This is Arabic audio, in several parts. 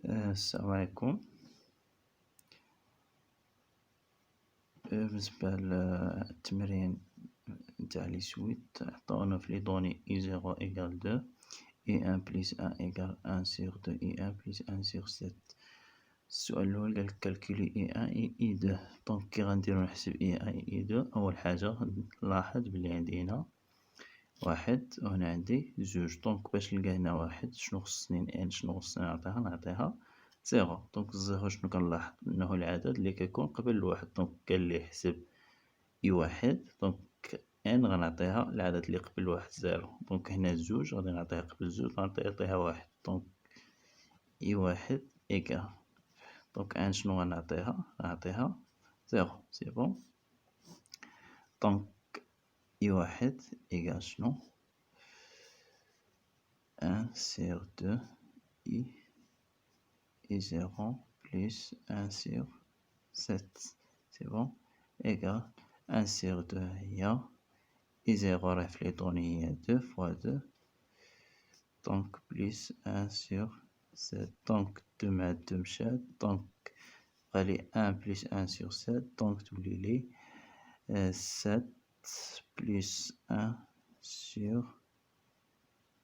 السلام عليكم. بالنسبة للتمرين نتاع لي سويت عطاونا في لي دوني إي زيرو إيكال دو، إي أن بليس أن إيكال أن سيغ دو، إي أن بليس أن سيغ سيت. السؤال الأول قالك كالكولي إي أن إي إي دو. دونك كي غنديرو نحسب إي أن إي إي دو، أول حاجة نلاحظ بلي عندي هنا واحد وهنا عندي زوج. دونك باش نلقى هنا واحد شنو خصني شنو خصني نعطيها زيرو. دونك الزيرو شنو كنلاحظ انه العدد اللي كيكون قبل الواحد. دونك قال لي حسب اي واحد، دونك ان غنعطيها العدد اللي قبل الواحد زيرو. دونك هنا زوج غادي نعطيها قبل زوج غنعطيها واحد. دونك اي واحد ايكال، دونك ان شنو غنعطيها زيرو. سي بون. دونك اي واحد ايكال شنو؟ ان سيغ دو اي زيرو plus 1 sur 7. C'est bon. Égal 1 sur 2 هي I 0 راه في لي دوني هي 2 fois 2. Donc plus 1 sur 7. Donc 2 مع 2 مشات. Donc غالي 1 plus 1 sur 7. Donc تولي لي 7 plus 1 sur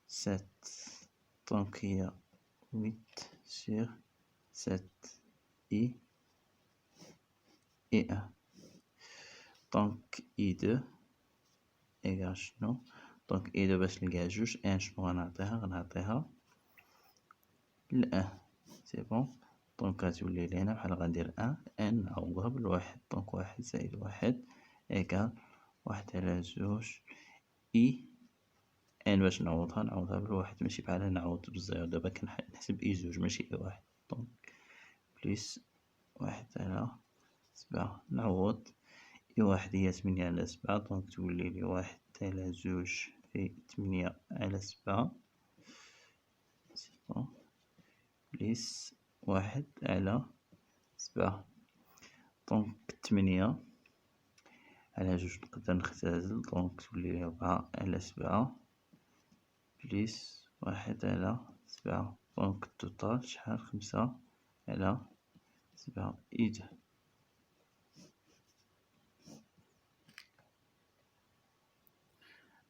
7. Donc هي 8 sur 7 I 1. دونك اي دو ايكال شنو؟ دونك اي دو باش نلقاها جوج ان شنو غنعطيها الان. سي بون. دونك غتولي لي هنا بحال غندير ان نعوضها بالواحد. دونك واحد زائد واحد ايكال واحد على زوج اي ان. باش نعوضها بالواحد، ماشي بحال نعوض بالزيرو. دابا كنحسب اي زوج ماشي اي واحد. دونك بليس واحد على 7 نعوض. اي واحد هي 8 على 7. دونك تولي لي واحد على زوج في 8 على 7 بليس واحد على 7. دونك 8 على جوج نقدر نختزل. دونك تولي لي 4 على 7 بليس واحد على 7. دونك التوتال شحال؟ 5 على 7 إي دو.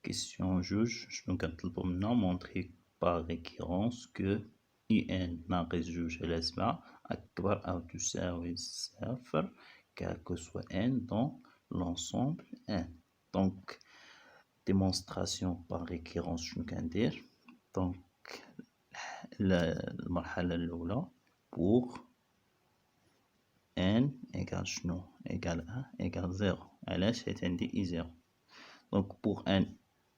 Question جوج شنو كنطلبو منا؟ montrer par récurrence que ان ناقص جوج على 7 أكبر أو تساوي صفر quel que soit n dans l'ensemble n. دونك démonstration par récurrence شنو كندير؟ دونك المرحلة الأولى pour n égale شنو؟ égale 1 égale 0. علاش؟ حيت عندي i 0. دونك pour n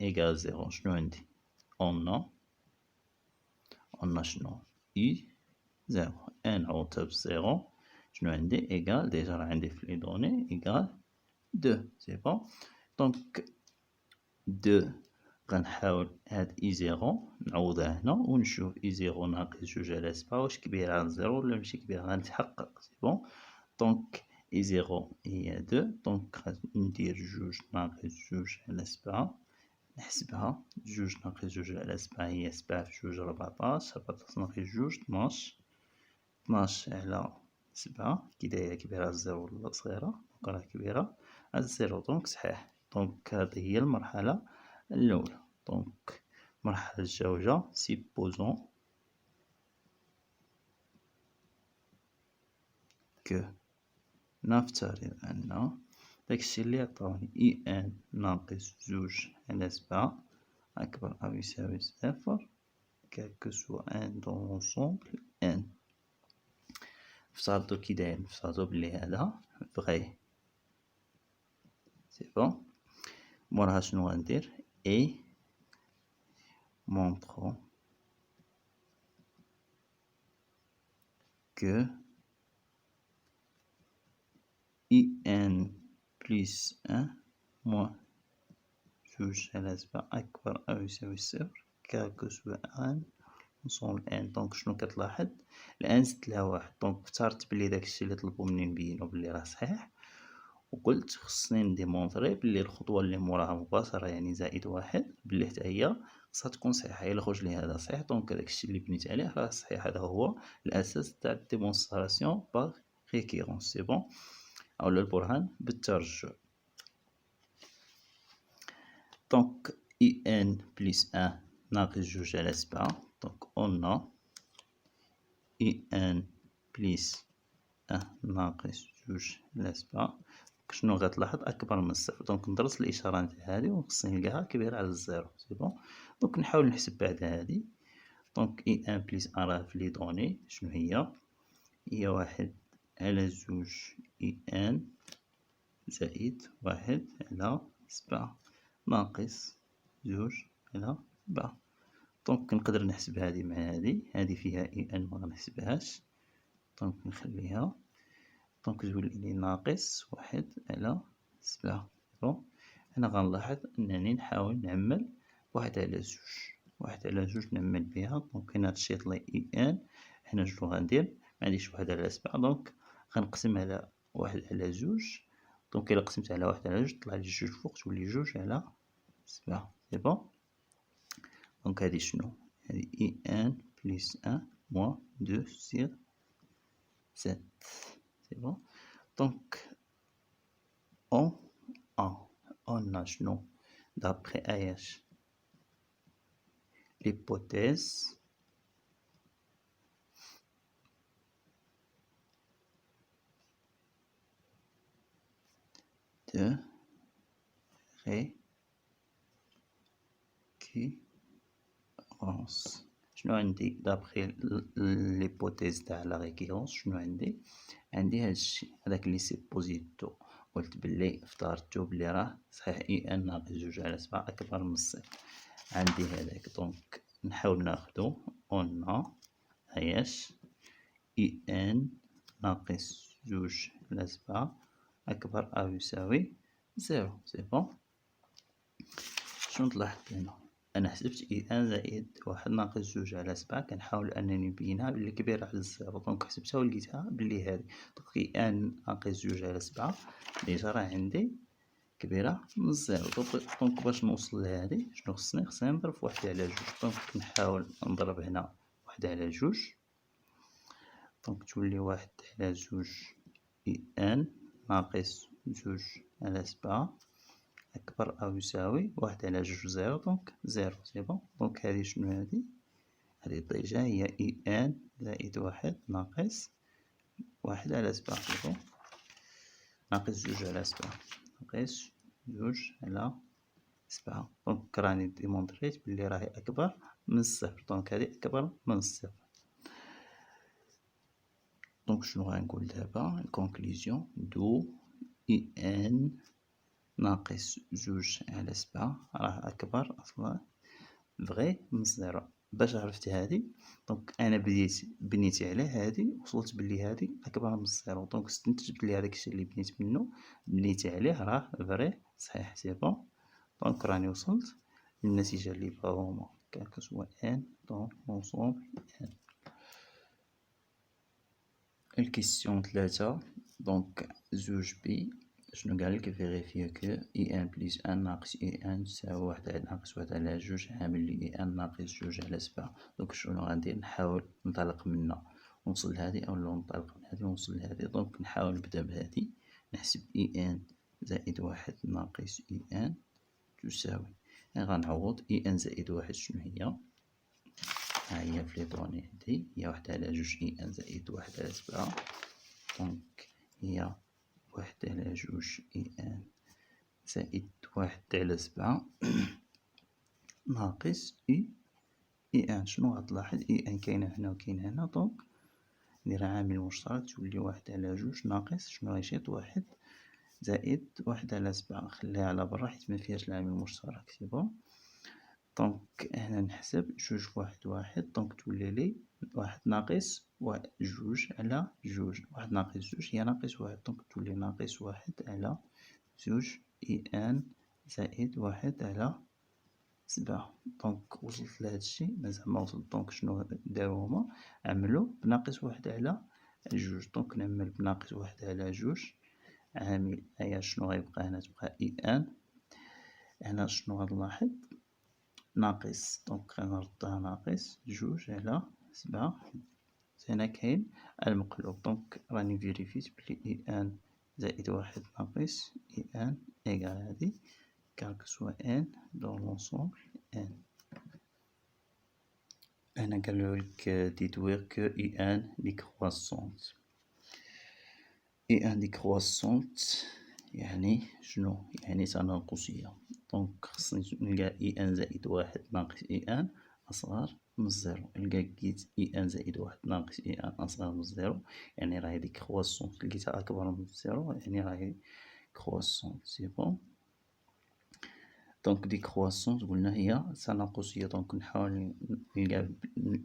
égale 0 شنو عندي؟ on a شنو؟ i 0. n عوضتها بزيرو شنو عندي؟ égale ديجا راه عندي في لي دوني égale 2. سي بون. دونك 2 غنحاول هاد اي 0 نعوضها هنا ونشوف اي 0 ناقص جوج على 7 واش كبيرة على 0 ولا ماشي كبيرة. غنتحقق. سي بون. دونك اي 0 هي 2. دونك غندير جوج ناقص جوج على 7 نحسبها. جوج ناقص جوج على 7 هي 7 في جوج 14. 14 ناقص جوج 12. 12 على 7 كي دايرة كبيرة على 0 ولا صغيرة؟ دونك راه كبيرة على 0. دونك صحيح. دونك هذه هي المرحلة الأولى. دونك المرحلة الجوجة supposons que نفترض أن داكشي اللي عطاوني إي ان ناقص جوج على 7 أكبر أو يساوي صفر quel que soit n dans l'ensemble n. نفترضو كي داير نفترضو بلي هذا فغي. سي بون. موراها شنو غندير؟ اي montrons que ان plus 1 moins جوج على 7 أكبر أو يساوي صفر quel que soit n نصون ان. دونك شنو كتلاحظ؟ الان زدت لها واحد. دونك افترضت بلي داكشي اللي طلبو مني نبينو بلي راه صحيح، وقلت خصني نديمونطري بلي الخطوة اللي موراها مباشرة يعني زائد واحد بلي حتى هي خصها تكون صحيحة. إلا خرج لي هذا صحيح دونك داك الشيء اللي بنيت عليه راه صحيح، هذا هو الأساس تاع الديمونستراسيون باغ ريكيرونس. سي بون، أولا البرهان بالترجع. دونك اي ان بليس ان ناقص جوج على 7. دونك اون ا اي ان بليس ان ناقص جوج على 7. شنو غتلاحظ؟ أكبر من الصفر. دونك ندرس الإشارة نتاع هادي وخصني نلقاها كبيرة على الزيرو. سي بون، دونك نحاول نحسب بعد هادي. دونك اي ان بليس ان راه في لي دوني شنو هي واحد على جوج اي ان زائد واحد على 7 ناقص جوج على 7. دونك نقدر نحسب هادي مع هادي فيها اي ان مغنحسبهاش، دونك نخليها. دونك تولي لي ناقص واحد على 7. بون، هنا غنلاحظ انني نحاول نعمل واحد على جوج. واحد على جوج نعمل بها. دونك هنا تشيط لي اي ان. هنا شنو غندير؟ معنديش واحد على 7 دونك غنقسم على واحد على جوج. دونك الا قسمت على واحد على جوج طلع لي جوج فوق تولي جوج على 7. سي بون، دونك هادي شنو؟ هادي اي ان بليس ان موان دو سيغ 7. سي بون، دونك اون a شنو d'après AH l'hypothèse de récurrence. شنو عندي d'après l'hypothèse تاع la récurrence؟ شنو عندي هادشي هداك اللي سيبوزيتو. قلت بلي افترضتو بلي راه صحيح اي ان ناقص جوج على 7 اكبر من الصفر. عندي هذاك، دونك نحاول ناخدو اون هياش اي ان ناقص جوج على 7 اكبر او يساوي زيرو. سي بون، شنو تلاحظ هنا؟ انا حسبت اي ان زائد واحد ناقص جوج على 7، كنحاول انني نبينها بلي كبيرة على الزيرو. دونك حسبتها ولقيتها بلي هادي. دونك اي ان ناقص جوج على 7 ديجا راه عندي كبيرة من الزيرو. دونك باش نوصل لهادي شنو خصني نضرب في واحد على جوج. دونك نحاول نضرب هنا واحد على جوج. دونك تولي واحد على جوج اي ان ناقص جوج على 7 أكبر أو يساوي واحد على جوج زيرو. دونك زيرو. سي بون، دونك هادي شنو هادي ديجا هي اي ان زائد واحد ناقص واحد على 7. سي بون، ناقص جوج على 7 ناقص جوج على 7. دونك راني ديمونطريت بلي راهي أكبر من الصفر. دونك هادي أكبر من الصفر. دونك شنو غنقول دابا؟ الكونكلوزيون دو اي ان ناقص جوج على 7 راه أكبر أصلا فغي من الزيرو. باش عرفت هادي دونك أنا بنيت على هادي وصلت بلي هادي أكبر من الزيرو. دونك استنتجت بلي هداك الشي اللي بنيت عليه راه فغي صحيح. سي بون، دونك راني وصلت للنتيجة اللي بغاو هما كسوا ان دونك لونسومبل ان. الكيسيون 3 دونك زوج بي شنو قالك؟ فيغيفيي كو اي ان بليس ان ناقص اي ان تساوي واحد ناقص واحد على جوج عامل لي اي ان ناقص جوج على 7. دونك شنو غندير؟ نحاول ننطلق منا ونوصل لهادي اولا ننطلق من هادي ونوصل لهادي. دونك نحاول نبدا بهادي. نحسب اي ان زائد واحد ناقص اي ان تساوي غنعوض اي ان زائد واحد شنو ها هي في لي دوني عندي هي واحد على جوج اي ان زائد واحد على 7. دونك هي واحد على جوج اي ان زائد واحد على 7 ناقص اي ان. شنو غتلاحظ؟ اي ان كاينة هنا وكاينة هنا. دونك ندير عامل مشترك تولي واحد على جوج ناقص شنو غيشيط واحد زائد واحد على 7. نخليها على برا حيت مفيهاش العامل المشترك. سي بون، دونك هنا نحسب جوج في واحد. دونك تولي لي واحد ناقص جوج على جوج. واحد ناقص جوج هي ناقص واحد. دونك تولي ناقص واحد على زوج اي ان زائد واحد على 7. دونك وصلت لهادشي مازال ما وصلت. دونك شنو داو هما؟ عملو بناقص واحد على جوج. دونك نعمل بناقص واحد على جوج عامل هيا شنو غيبقى هنا؟ تبقى اي ان. هنا شنو غنلاحظ؟ ناقص، دونك غنردها ناقص جوج على 7. هنا كاين المقلوب، دونك راني فيريفيت بلي ان زائد واحد ناقص ان إيكال هادي كالكسوا ان دون لونسومبل ان. هنا قالولك ديدوير كو ان ديكرواسونت. ان ديكرواسونت يعني شنو؟ يعني تناقصية، دونك خصني نلقى ان زائد واحد ناقص ان أصغر من الزيرو. لقيت ان زائد واحد ناقص ان أصغر من الزيرو، يعني راهي ديكرواسونت. لقيتها أكبر من الزيرو يعني راهي كرواسونت. سي بون. دونك ديكرواسونت قلنا هي تناقصية، دونك نحاول نلقى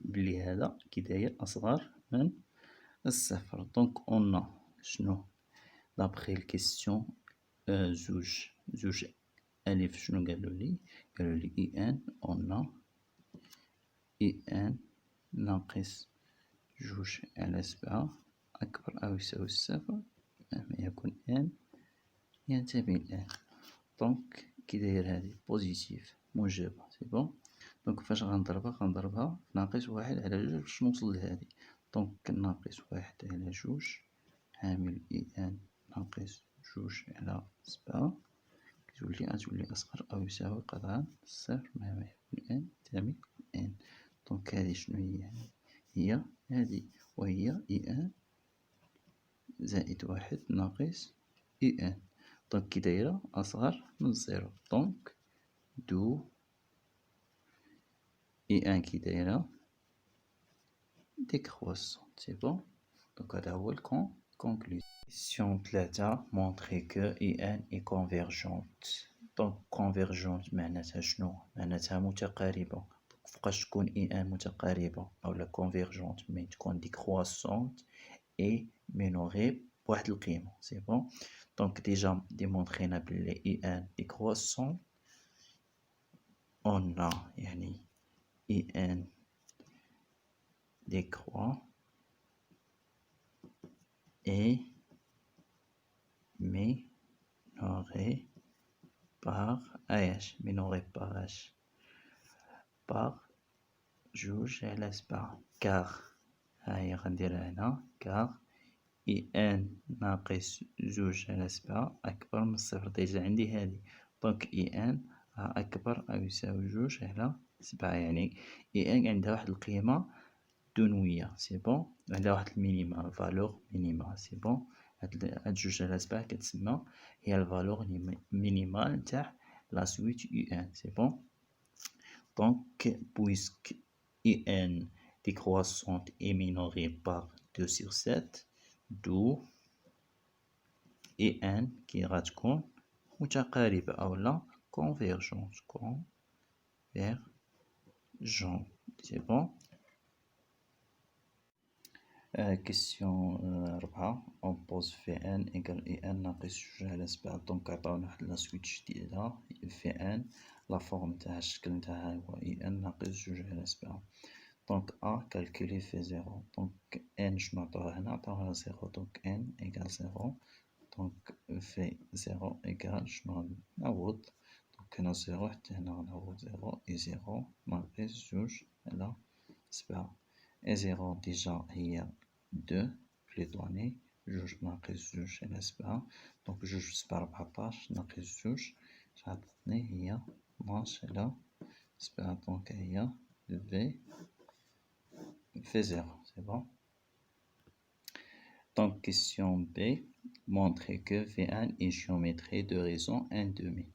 بلي هذا كي داير أصغر من الصفر. دونك أون شنو دابخي الكيستيون زوج ألف شنو قالولي؟ قالولي إي ان أون إي ان ناقص جوج على 7 أكبر أو يساوي الصفر مهما يكن ان ينتمي لان. دونك كي داير هادي بوزيتيف موجبة. سي بون. دونك فاش غنضربها في ناقص واحد على جوج باش نوصل لهادي. دونك ناقص واحد على جوج عامل إي ان ناقص جوج على 7 غتولي أصغر أو يساوي قطعا صفر مهما يكون ان ينتمي لان. دونك هادي شنو هي؟ هي هادي، وهي إي ان زائد واحد ناقص إي ان. دونك كي دايرة أصغر من الزيرو، دونك دو إي ان كي دايرة ديكرواسونت. سي بون. دونك هذا هو الكونكلوزيون. كيسيون 3 مونطري كو إي ان إي كونفيرجونت. دونك كونفيرجونت معناتها شنو؟ معناتها متقاربة. فوقاش تكون إي ان متقاربة أولا كونفيرجونت مي تكون ديكرواسونت إي مينوري بواحد القيمة. سي بون. دونك ديجا ديمونطرينا بلي إي ان ديكرواسون. on a يعني إي ان décroît et minoré par h minoré par h par جوج على 7 car هاهي غنديرها هنا car إي ان ناقص جوج على 7 أكبر من الصفر. ديجا عندي هادي، دونك إي ان أكبر أو يساوي جوج على 7 يعني إي ان عندها واحد القيمة دنوية. سي بون. عندها واحد المينيما فالور مينيما. سي بون. هاد جوج على 7 كتسمى هي الفالور مينيمال نتاع لا سويت إي ان. سي بون. دونك بويسك إي ان décroissante est minorée par 2 sur 7 دو إي ان كي غتكون متقاربة أولا convergente. سي بون. كيسيون 4 اون بوز في ان إيكال إي ان ناقص جوج على 7. دونك عطاونا واحد لا سويت جديدة في ان لا فورم نتاعها الشكل نتاعها هو إي ان ناقص جوج على 7. دونك أ كالكولي في زيرو. دونك ان شنو عطاوها هنا؟ عطاوها زيرو. دونك ان إيكال زيرو. دونك في زيرو إيكال شنو غنعوض؟ دونك هنا زيرو حتى هنا غنعوض زيرو. إي زيرو ناقص جوج على 7. إي زيرو ديجا هي دو في لي دوني. جوج ناقص جوج على 7. دونك جوج في 7 ربعطاش ناقص جوج عطاتني هي 12 على 7. دونك هي في زيرو. سي بون. Donc, question B, montrer que V1 est géométrie de raison 1 demi.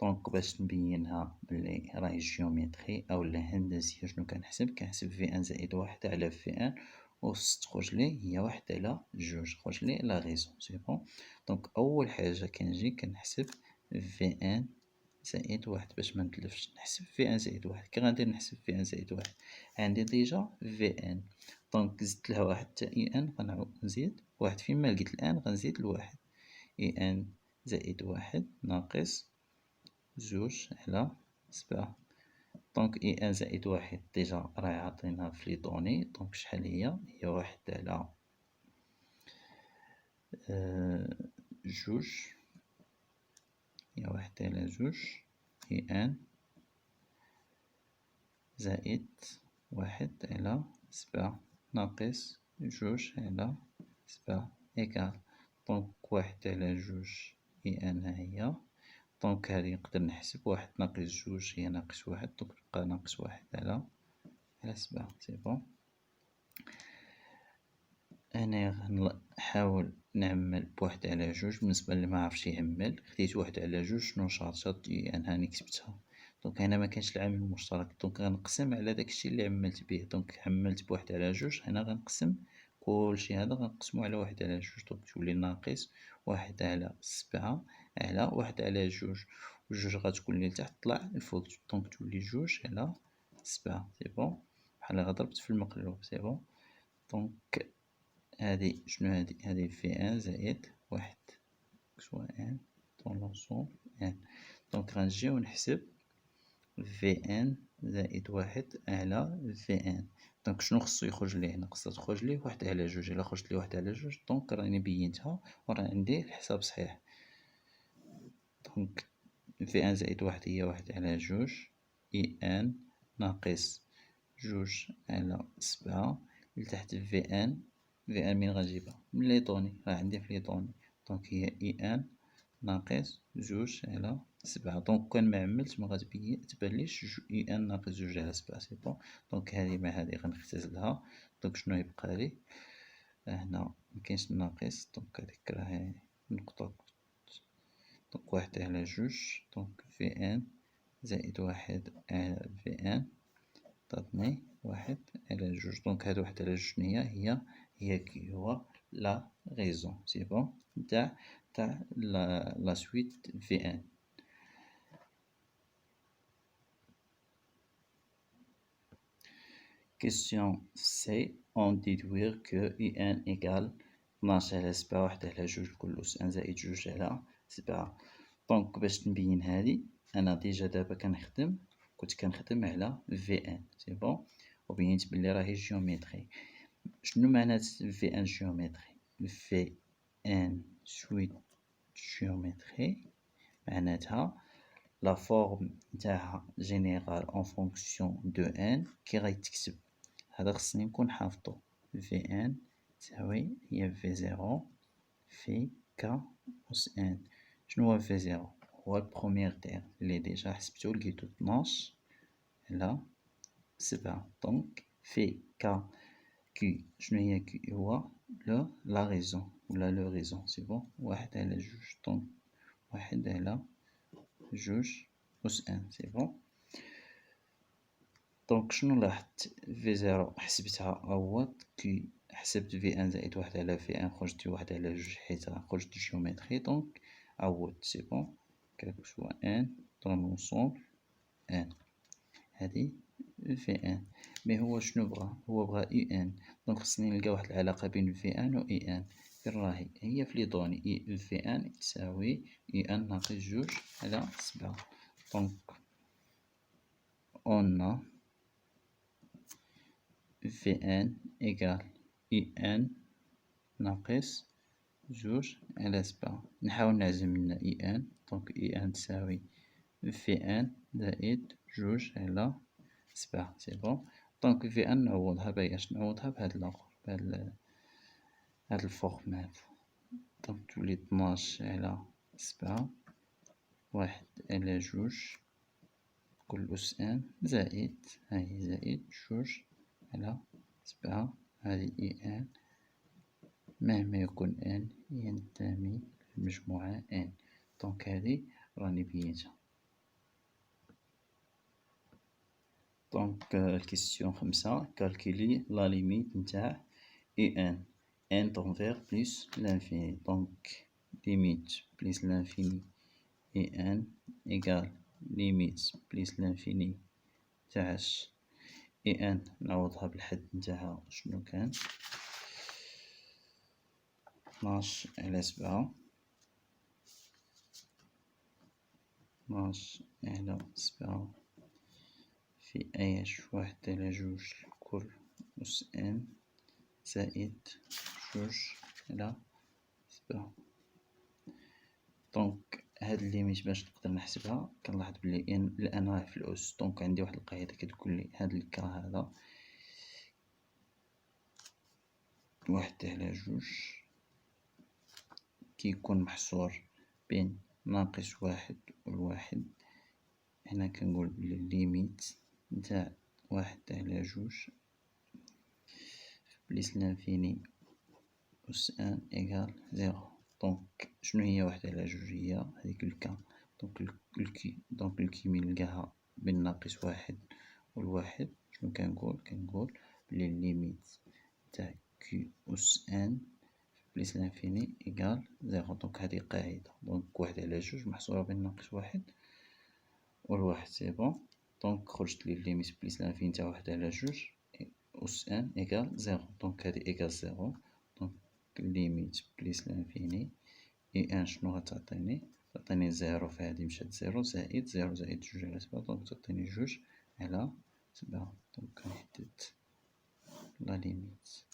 دونك باش نبينها بلي راهي جيومتري أولا هندسية شنو كنحسب في ان زائد واحد على في ان أس تخرج لي هي واحد على جوج تخرج لي لا غيزون. سي بون. دونك أول حاجة كنجي كنحسب في ان زائد واحد باش منتلفش. نحسب في ان زائد واحد. كي غندير نحسب في ان زائد واحد عندي ديجا في ان. دونك زدت لها واحد حتى اي ان غنعاود نزيد واحد. فيما لقيت الان غنزيد الواحد. اي ان زائد واحد ناقص زوج على 7. دونك اي ان زائد واحد ديجا راهي عاطينها في لي دوني. دونك شحال هي واحد على جوج. هي واحد على جوج اي ان زائد واحد على 7 ناقص جوج على 7 إيكال. دونك واحد على جوج هي أن هي، دونك هادي نقدر نحسب واحد ناقص جوج هي ناقص واحد، دونك يبقى ناقص واحد على 7. سي بون. أنا غنحاول نعمل بواحد على جوج. بالنسبة للي معرفش يعمل، خديت واحد على جوج شنو شاطت أن هاني كتبتها. دونك هنا مكانش العامل المشترك، دونك غنقسم على داكشي اللي عملت به. دونك عملت بواحد على جوج، هنا غنقسم كلشي هذا غنقسمو على واحد على جوج، دونك تولي ناقص واحد على 7 على واحد على جوج، وجوج غتكون لتحت طلع الفوق، دونك تولي جوج على 7. سي بون، بحال غضربت في المقلوب. سي بون. دونك هادي شنو هادي في ان زائد واحد سوا ان طون لونسومبل ان. دونك غنجيو نحسب في ان زائد واحد على في ان. دونك شنو خصو يخرج لي هنا؟ خصها تخرج لي واحد على جوج. الا خرجت لي واحد على جوج دونك راني بينتها وراه عندي الحساب صحيح. دونك في ان زائد واحد هي واحد على جوج اي ان ناقص جوج على 7 لتحت في ان. في ان من غنجيبها؟ من ليطوني، راه عندي في ليطوني. دونك هي اي ان ناقص جوج على 7. دونك كان معملتش ما تبانليش اي ان ناقص جوج على 7. سي بون. دونك هادي مع هادي غنختزلها. دونك شنو يبقى لي هنا؟ مكاينش الناقص، دونك هاديك راهي نقطة. دونك واحد على جوج، دونك في ان زائد واحد على في ان تعطيني واحد على جوج. دونك هاد واحد على جوج هي كي هو لا غيزون. سي بون تاع لا سويت في ان. Question C. On déduire que IN égale 12 على 7 واحد على جوج كل أس ان زائد جوج على 7. دونك باش نبين هادي أنا ديجا دابا كنت كنخدم على في ان. سي بون، وبينت بلي راهي جيوميتري. شنو معنات في ان جيوميتري؟ في ان سويت جيوميتري معناتها لا فورم نتاعها جينيرال اون فونكسيون دو ان كي غيتكتب. هذا خصني نكون حافظو. في ان تساوي هي في زيرو في ك أس ان. شنو هو في زيرو؟ هو البروميير تير اللي ديجا حسبتو لقيتو 12 على 7. دونك في ك كي شنو هي كي؟ هو لا غيزون ولا لو غيزون. سي بون، واحد على جوج. دونك واحد على جوج أس ان. سي بون. دونك شنو لاحظت؟ في زيرو حسبتها عوض كي حسبت في ان زائد واحد على في ان خرجت واحد على جوج حيت خرجت جيومتري. دونك عوضت. سي بون، كالكو سوا ان طون لونسومبل ان. هادي في ان. مي هو شنو بغا؟ هو بغا اي ان. دونك خصني نلقى واحد العلاقة بين في ان و اي ان. فين راهي؟ هي في لي دوني. اي في ان تساوي اي ان ناقص جوج على 7. دونك on a في ان إيكال اي ان ناقص جوج على 7. نحاول نعزم لنا اي ان. دونك اي ان تساوي في ان زائد جوج على 7. سي بون. دونك في ان نعوضها باش نعوضها بهاد الآخر هاد الفورم هاد. دونك تولي 12 على 7 واحد على جوج كل أس ان زائد هاهي زائد جوج على 7. هذه اي ان مهما يكون ان ينتمي للمجموعة ان. دونك هذه راني بينتها. دونك الكيستيون 5 كالكولي لا ليميت نتاع اي ان ان تنفيغ بليس لانفيني. دونك ليميت بليس لانفيني اي ان إيكال ليميت بليس لانفيني تاع اي ان. نعوضها بالحد نتاعها شنو كان 12 على 7. 12 على 7 في ايش واحد على جوج كل أس ان زائد جوج على 7. دونك هاد الليميت باش نقدر نحسبها كنلاحظ بلي الان راه في الاس، دونك عندي واحد القاعده كتقول لي هاد الكرا هذا 1/2 كيكون محصور بين -1 والواحد. هنا كنقول بلي الليميت نتاع 1/2 بليس لانفيني أس ان إيكال 0. دونك شنو هي 1/2؟ هي هذيك الكا، دونك الكيمي نلقاها بين -1 والواحد. شنو كنقول بلي الليميت تاع كيو أس ان بليس لانفيني إيكال 0. دونك هذه قاعدة، دونك 1/2 محصورة بين -1 والواحد. سي بون، دونك خرجت لي الليميت بليس لانفيني تاع 1/2 أس ان إيكال 0. دونك هذه إيكال 0. دونك الليميت بليس لانفيني إي ان شنو غتعطيني؟ تعطيني 0 فهادي مشات 0 زائد 0 زائد 2/7، دونك تعطيني 2/7. دونك كنحدد لا ليميت.